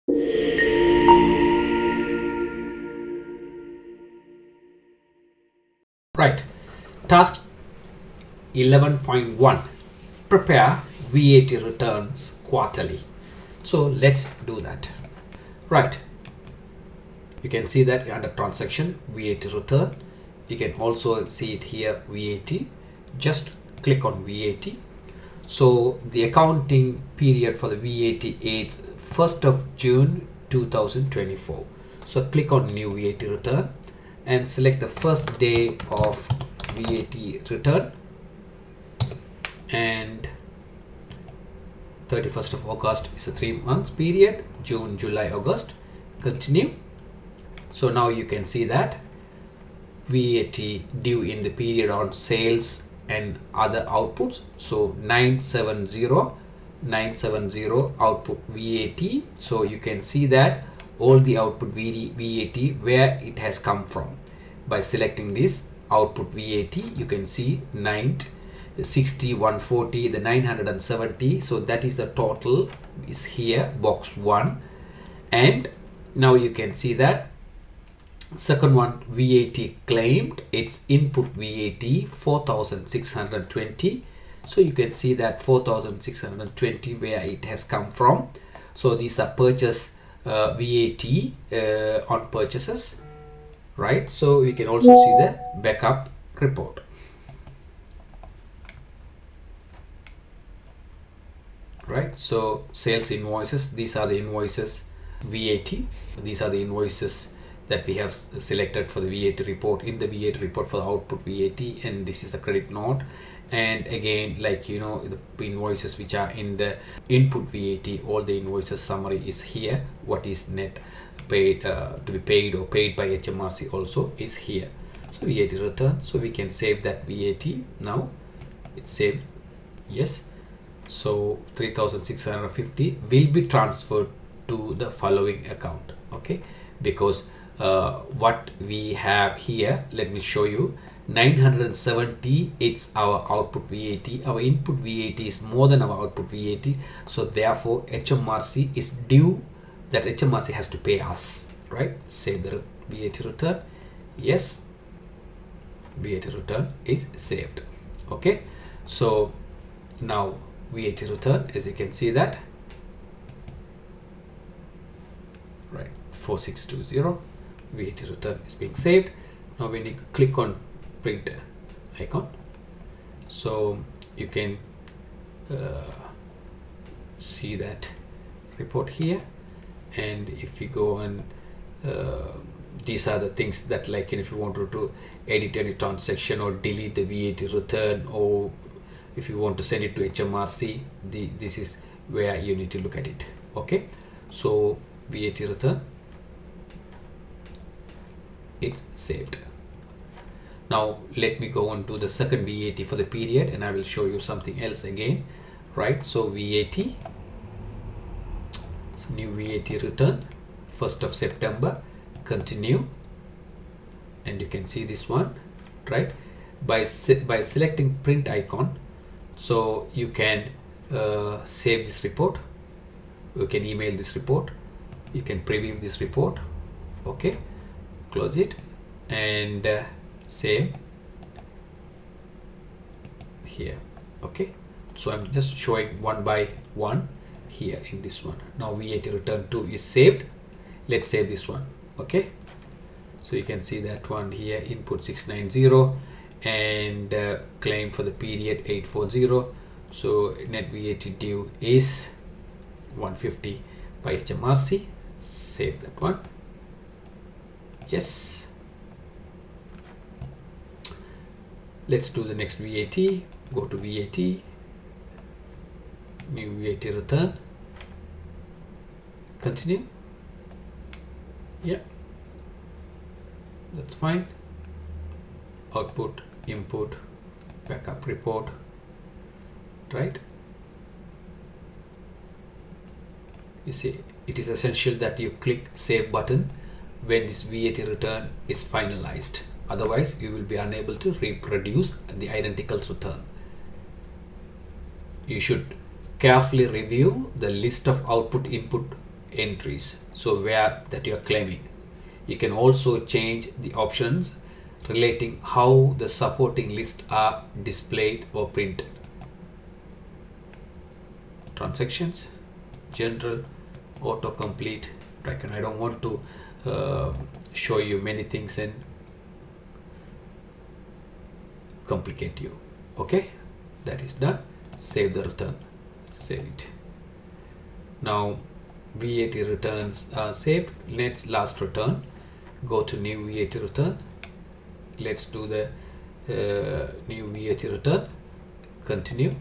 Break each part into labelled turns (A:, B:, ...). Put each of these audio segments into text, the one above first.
A: Right, task 11.1, prepare VAT returns quarterly. So let's do that. Right, you can see that under transaction VAT return. You can also see it here, VAT. Just click on VAT. So the accounting period for the VAT is 1st of June 2024. So click on new VAT return and select the first day of VAT return, and 31st of August is a 3 months period, June, July, August. Continue. So now you can see that VAT due in the period on sales and other outputs. So 970 output VAT. So you can see that all the output VAT where it has come from. By selecting this output VAT, you can see 960, 140, the 970. So that is the total is here, box 1. And now you can see that second one, VAT claimed, it's input VAT 4620. So you can see that 4620 where it has come from. So these are purchase VAT on purchases, right? So we can also see the backup report. Right, so sales invoices, these are the invoices. VAT, these are the invoices that we have selected for the VAT report, in the VAT report for the output VAT, and this is a credit note. And again, like you know, the invoices which are in the input VAT, all the invoices summary is here. What is net paid to be paid or paid by HMRC also is here. So VAT return, so we can save that VAT. Now it's saved, yes. So 3650 will be transferred to the following account, okay? Because what we have here, let me show you, 970, it's our output VAT. Our input VAT is more than our output VAT, so therefore HMRC is due, that HMRC has to pay us, right? Save the VAT return, yes, VAT return is saved, okay? So now VAT return, as you can see that, right, 4620, VAT return is being saved. Now when you click on print icon, so you can see that report here. And if you go on, these are the things that, like, if you wanted to edit any transaction or delete the VAT return, or if you want to send it to HMRC, this is where you need to look at it, okay? So VAT return, it's saved. Now let me go on to the second VAT for the period, and I will show you something else again, right? So VAT, so new VAT return, 1st of September, continue, and you can see this one, right? By selecting print icon, so you can save this report, you can email this report, you can preview this report, okay? Close it and save here, okay? So I'm just showing one by one here in this one. Now VAT return 2 is saved. Let's save this one, okay? So you can see that one here, input 690 and claim for the period 840. So net VAT due is 150 by HMRC. Save that one, yes. Let's do the next VAT. Go to VAT, new VAT return, continue, yeah, that's fine. Output, input, backup report, right? You see, it is essential that you click save button when this VAT return is finalized. Otherwise, you will be unable to reproduce the identical return. You should carefully review the list of output input entries, so where that you are claiming. You can also change the options relating how the supporting lists are displayed or printed. Transactions, general, autocomplete. I don't want to show you many things and complicate you. Okay, that is done. Save the return, save it. Now VAT returns are saved. Let's last return, go to new VAT return. Let's do the new VAT return, continue.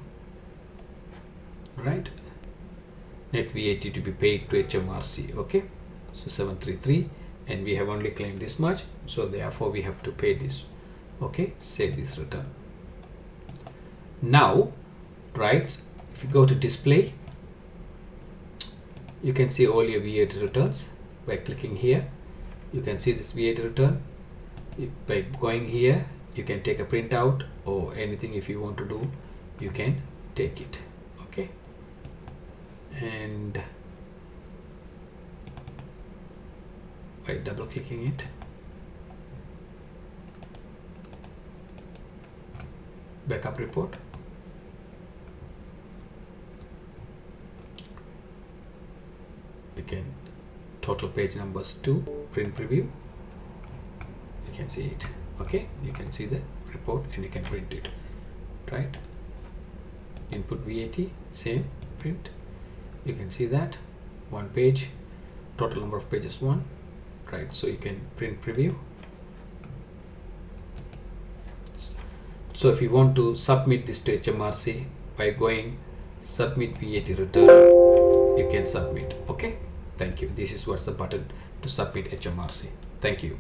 A: Right, net VAT to be paid to HMRC. Okay, so 733, and we have only claimed this much, so therefore we have to pay this. Okay, save this return. Now, right, if you go to display, you can see all your VAT returns by clicking here. You can see this VAT return. By going here, you can take a printout or anything. If you want to do, you can take it. Okay, and by double clicking it, backup report, again total page numbers 2, print preview, you can see it. Okay, you can see the report and you can print it. Right, input VAT, same, print, you can see that one page, total number of pages 1. Right, so you can print preview. So if you want to submit this to HMRC, by going submit VAT return, you can submit. Okay, thank you. This is what's the button to submit HMRC. Thank you.